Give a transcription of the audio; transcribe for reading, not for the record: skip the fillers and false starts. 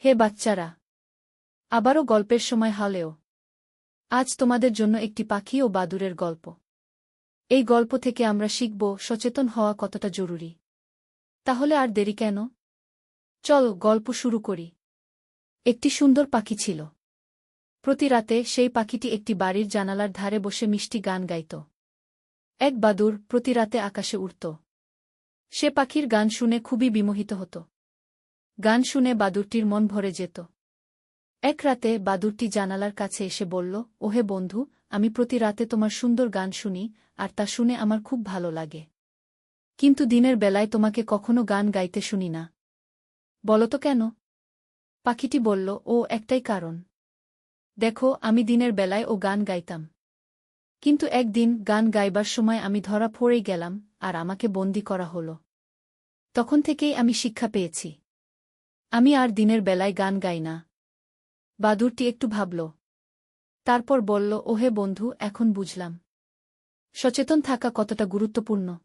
হে বাচ্চারা, আবারও গল্পের সময় হলেও আজ তোমাদের জন্য একটি পাখি ও বাদুড়ের গল্প। এই গল্প থেকে আমরা শিখব সচেতন হওয়া কতটা জরুরি। তাহলে আর দেরি কেন, চল গল্প শুরু করি। একটি সুন্দর পাখি ছিল। প্রতি রাতে সেই পাখিটি একটি বাড়ির জানালার ধারে বসে মিষ্টি গান গাইত। এক বাদুড় প্রতি রাতে আকাশে উড়ত। সে পাখির গান শুনে খুবই বিমোহিত হতো। গান শুনে বাদুড়টির মন ভরে যেত। এক রাতে বাদুড়টি জানালার কাছে এসে বলল, ওহে বন্ধু, আমি প্রতি রাতে তোমার সুন্দর গান শুনি, আর তা শুনে আমার খুব ভালো লাগে। কিন্তু দিনের বেলায় তোমাকে কখনো গান গাইতে শুনি না। বলো তো কেন? পাখিটি বলল, একটাই কারণ। দেখো, আমি দিনের বেলায় গান গাইতাম। কিন্তু একদিন গান গাইবার সময় আমি ধরা পড়েই গেলাম, আর আমাকে বন্দী করা হল। তখন থেকেই আমি শিক্ষা পেয়েছি, আমি আর দিনের বেলায় গান গাই না। বাদুড়টি একটু ভাবল। তারপর বলল, ওহে বন্ধু, এখন বুঝলাম সচেতন থাকা কতটা গুরুত্বপূর্ণ।